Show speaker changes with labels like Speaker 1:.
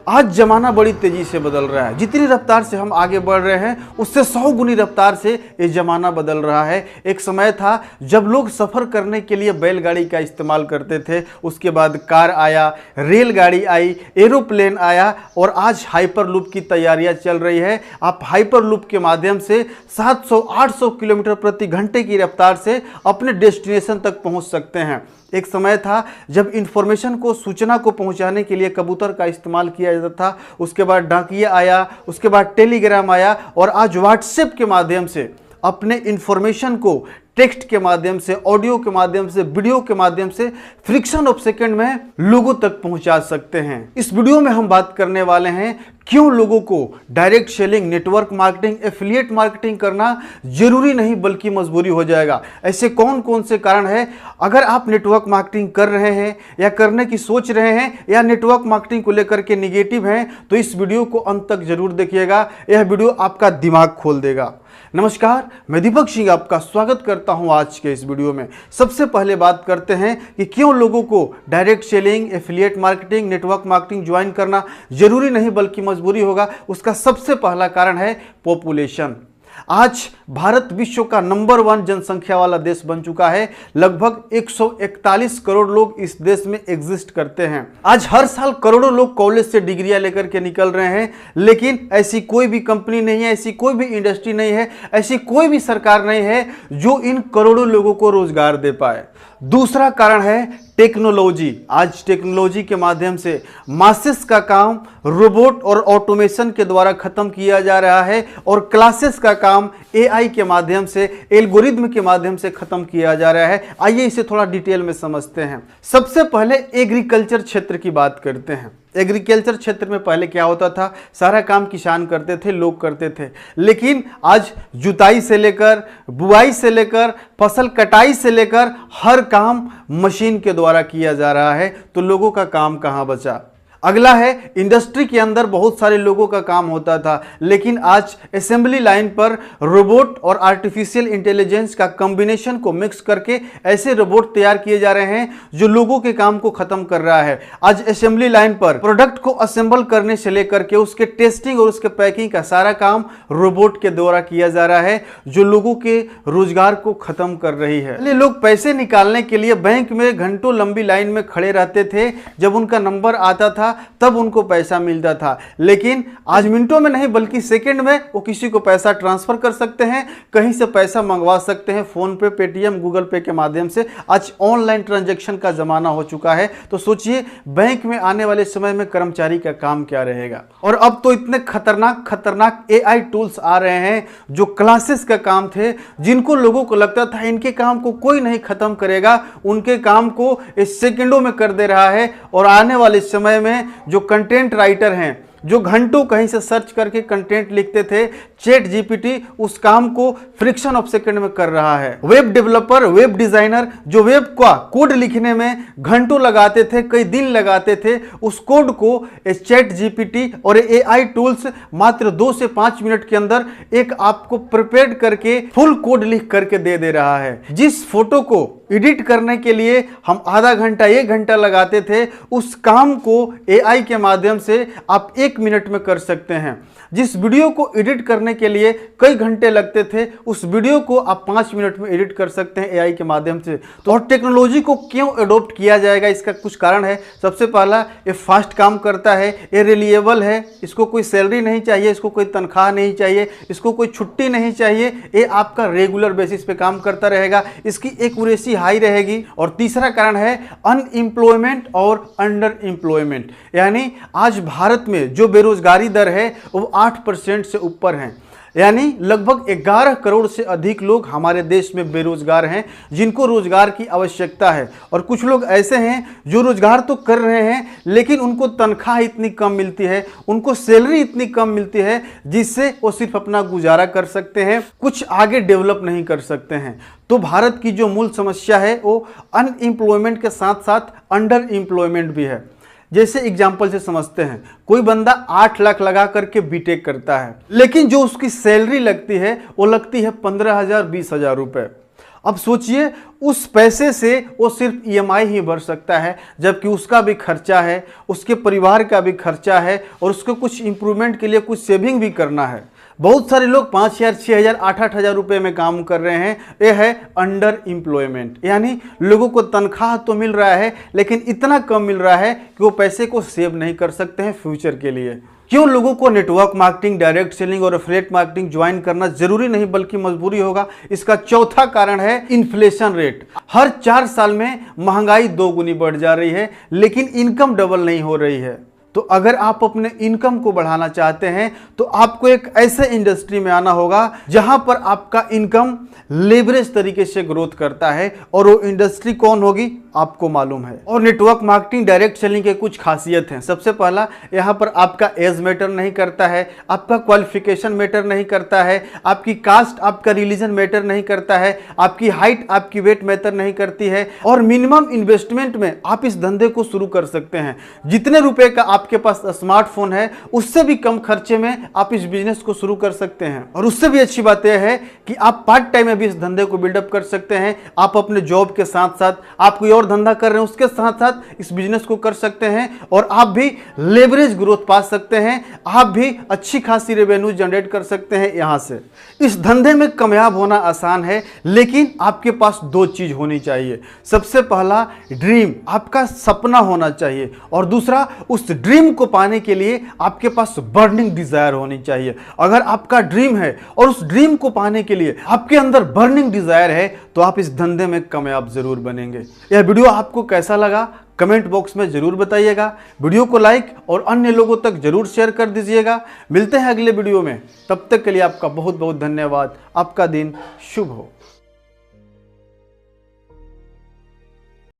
Speaker 1: आज जमाना बड़ी तेजी से बदल रहा है। जितनी रफ्तार से हम आगे बढ़ रहे हैं उससे 100 गुनी रफ्तार से ये जमाना बदल रहा है। एक समय था जब लोग सफर करने के लिए बैलगाड़ी का इस्तेमाल करते थे, उसके बाद कार आया, रेलगाड़ी आई, एरोप्लेन आया और आज हाइपरलूप की तैयारियां चल रही है। आप हाइपरलूप के माध्यम से 700-800 किलोमीटर प्रति घंटे की रफ्तार से अपने डेस्टिनेशन तक पहुंच सकते हैं। एक समय था जब इंफॉर्मेशन को, सूचना को पहुंचाने के लिए कबूतर का इस्तेमाल किया जाता था, उसके बाद डाकिया आया, उसके बाद टेलीग्राम आया और आज व्हाट्सएप के माध्यम से अपने इंफॉर्मेशन को टेक्स्ट के माध्यम से, ऑडियो के माध्यम से, वीडियो के माध्यम से फ्रिक्शन ऑफ सेकंड में लोगों तक पहुंचा सकते हैं। इस वीडियो में हम बात करने वाले हैं क्यों लोगों को direct selling, network marketing, affiliate marketing करना जरूरी नहीं बल्कि मजबूरी हो जाएगा। ऐसे कौन कौन से कारण हैं? अगर आप नेटवर्क मार्केटिंग कर रहे हैं या करने की सोच रहे हैं या नेटवर्क मार्केटिंग को लेकर के निगेटिव हैं तो इस वीडियो को अंत तक जरूर देखिएगा। यह वीडियो आपका दिमाग खोल देगा। नमस्कार, मैं दीपक सिंह आपका स्वागत करता हूं आज के इस वीडियो में। सबसे पहले बात करते हैं कि क्यों लोगों को direct selling, affiliate marketing, network marketing join करना जरूरी नहीं बल्कि मजबूरी होगा। उसका सबसे पहला कारण है पॉपुलेशन। आज भारत विश्व का नंबर 1 जनसंख्या वाला देश बन चुका है। लगभग 141 करोड़ लोग इस देश में एग्जिस्ट करते हैं। आज हर साल करोड़ों लोग कॉलेज से डिग्रियां लेकर के निकल रहे हैं, लेकिन ऐसी कोई भी कंपनी नहीं है, ऐसी कोई भी इंडस्ट्री नहीं है, ऐसी कोई भी सरकार नहीं है जो इन करोड़ों लोगों को रोजगार दे पाए। दूसरा कारण है टेक्नोलॉजी। आज टेक्नोलॉजी के माध्यम से मासेस का काम रोबोट और ऑटोमेशन के द्वारा खत्म किया जा रहा है और क्लासेस का काम एआई के माध्यम से, एल्गोरिथम के माध्यम से खत्म किया जा रहा है। आइए इसे थोड़ा डिटेल में समझते हैं। सबसे पहले एग्रीकल्चर क्षेत्र की बात करते हैं। एग्रीकल्चर क्षेत्र में पहले क्या होता था? सारा काम किसान करते थे, लोग करते थे, लेकिन आज जुताई से लेकर, बुआई से लेकर, फसल कटाई से लेकर हर काम मशीन के द्वारा किया जा रहा है। तो लोगों का काम कहां बचा? अगला है इंडस्ट्री के अंदर बहुत सारे लोगों का काम होता था, लेकिन आज असेंबली लाइन पर रोबोट और आर्टिफिशियल इंटेलिजेंस का कॉम्बिनेशन को मिक्स करके ऐसे रोबोट तैयार किए जा रहे हैं जो लोगों के काम को खत्म कर रहा है। आज असेंबली लाइन पर प्रोडक्ट को असेंबल करने से लेकर के उसके टेस्टिंग और उसके पैकिंग का सारा काम रोबोट के द्वारा किया जा रहा है, जो लोगों के रोजगार को खत्म कर रही है। पहले लोग पैसे निकालने के लिए बैंक में घंटों लंबी लाइन में खड़े रहते थे। जब उनका नंबर आता था तब उनको पैसा मिलता था, लेकिन आज मिनटों में नहीं बल्कि सेकंड में वो किसी को पैसा ट्रांसफर कर सकते हैं, कहीं से पैसा मंगवा सकते हैं, फोन पे, पेटीएम, गूगल पे के माध्यम से। आज ऑनलाइन ट्रांजैक्शन का जमाना हो चुका है। तो सोचिए बैंक में आने वाले समय में कर्मचारी का काम क्या रहेगा। और अब तो इतने खतरनाक एआई टूल्स आ रहे हैं जो क्लासेस का काम थे, जिनको लोगों को लगता था इनके काम को कोई नहीं खत्म करेगा, उनके काम को इस सेकंडों में कर दे रहा है। और आने वाले समय में जो कंटेंट राइटर हैं, जो घंटों कहीं से सर्च करके कंटेंट लिखते थे, चैट जीपीटी उस काम को फ्रिक्शन ऑफ सेकंड में कर रहा है। वेब डेवलपर, वेब डिजाइनर जो वेब का कोड लिखने में घंटों लगाते थे, कई दिन लगाते थे, उस कोड को चैट जीपीटी और एआई टूल्स मात्र 2 से 5 मिनट के अंदर एक आपको प्रिपेयर करके फुल कोड लिख करके दे रहा है। जिस फोटो को एडिट करने के लिए हम आधा घंटा, 1 घंटा लगाते थे, उस काम को एआई के माध्यम से आप 1 मिनट में कर सकते हैं। जिस वीडियो को एडिट करने के लिए कई घंटे लगते थे, उस वीडियो को आप 5 मिनट में एडिट कर सकते हैं एआई के माध्यम से। तो और टेक्नोलॉजी को क्यों अडॉप्ट किया जाएगा, इसका कुछ कारण है। सबसे पहला, ये फास्ट काम करता है, ये रिलायबल है, इसको कोई सैलरी नहीं चाहिए, इसको कोई तनख्वाह नहीं चाहिए, इसको कोई छुट्टी नहीं चाहिए, ये आपका रेगुलर बेसिस पे काम करता रहेगा, इसकी एक्यूरेसी हाई रहेगी। और तीसरा कारण है अनएम्प्लॉयमेंट और अंडर एम्प्लॉयमेंट। यानी आज भारत में जो बेरोजगारी दर है वो 8% से ऊपर है। यानी लगभग 11 करोड़ से अधिक लोग हमारे देश में बेरोजगार हैं, जिनको रोजगार की आवश्यकता है। और कुछ लोग ऐसे हैं जो रोजगार तो कर रहे हैं, लेकिन उनको तनख्वाह इतनी कम मिलती है, उनको सैलरी इतनी कम मिलती है, जिससे वो सिर्फ अपना गुजारा कर सकते हैं, कुछ आगे डेवलप नहीं कर सकते हैं। तो भारत की जो मूल समस्या है वो अनएम्प्लॉयमेंट के साथ साथ अंडर एम्प्लॉयमेंट भी है। जैसे एग्जाम्पल से समझते हैं, कोई बंदा 8 लाख लगा करके बीटेक करता है, लेकिन जो उसकी सैलरी लगती है वो लगती है 15,000 20,000 रुपए। अब सोचिए उस पैसे से वो सिर्फ ईएमआई ही भर सकता है, जबकि उसका भी खर्चा है, उसके परिवार का भी खर्चा है और उसको कुछ इंप्रूवमेंट के लिए कुछ सेविंग भी करना है। बहुत सारे लोग 5,000, 6,000, 8,000 रुपये में काम कर रहे हैं। यह है अंडर एम्प्लॉयमेंट, यानी लोगों को तनख्वाह तो मिल रहा है लेकिन इतना कम मिल रहा है कि वो पैसे को सेव नहीं कर सकते हैं फ्यूचर के लिए। क्यों लोगों को नेटवर्क मार्केटिंग, डायरेक्ट सेलिंग और एफिलिएट मार्केटिंग ज्वाइन करना जरूरी नहीं बल्कि मजबूरी होगा? इसका चौथा कारण है इन्फ्लेशन रेट। हर 4 साल में महंगाई 2 गुनी बढ़ जा रही है लेकिन इनकम डबल नहीं हो रही है। तो अगर आप अपने इनकम को बढ़ाना चाहते हैं तो आपको एक ऐसे इंडस्ट्री में आना होगा जहां पर आपका इनकम लेवरेज तरीके से ग्रोथ करता है, और वो इंडस्ट्री कौन होगी आपको मालूम है। और नेटवर्क मार्केटिंग, डायरेक्ट सेलिंग के कुछ खासियत हैं। सबसे पहला, यहाँ पर आपका एज मैटर नहीं करता है, आपका क्वालिफिकेशन मैटर नहीं करता है, आपकी कास्ट, आपका रिलीजन मैटर नहीं करता है, आपकी हाइट, आपकी वेट मैटर नहीं करती है, और मिनिमम इन्वेस्टमेंट में आप इस धंधे को शुरू कर सकते हैं। जितने रुपए का आपके पास स्मार्टफोन है उससे भी कम खर्चे में आप इस बिजनेस को शुरू कर सकते हैं। और उससे भी अच्छी बात यह है कि आप पार्ट टाइम में भी इस धंधे को बिल्डअप कर सकते हैं। आप अपने जॉब के साथ साथ आप कोई और धंधा कर रहे हैं उसके साथ साथ इस बिजनेस को कर सकते हैं और आप भी लेवरेज ग्रोथ पा सकते हैं, आप भी अच्छी खासी रेवेन्यू जनरेट कर सकते हैं यहां से। इस धंधे में कामयाब होना आसान है लेकिन आपके पास 2 चीज होनी चाहिए। सबसे पहला, ड्रीम, आपका सपना होना चाहिए, और दूसरा, उस ड्रीम को पाने के लिए आपके पास बर्निंग डिजायर होनी चाहिए। अगर आपका ड्रीम है और उस ड्रीम को पाने के लिए आपके अंदर बर्निंग डिजायर है तो आप इस धंधे में कामयाब जरूर बनेंगे। यह वीडियो आपको कैसा लगा कमेंट बॉक्स में जरूर बताइएगा। वीडियो को लाइक और अन्य लोगों तक जरूर शेयर कर दीजिएगा। मिलते हैं अगले वीडियो में, तब तक के लिए आपका बहुत बहुत धन्यवाद। आपका दिन शुभ हो।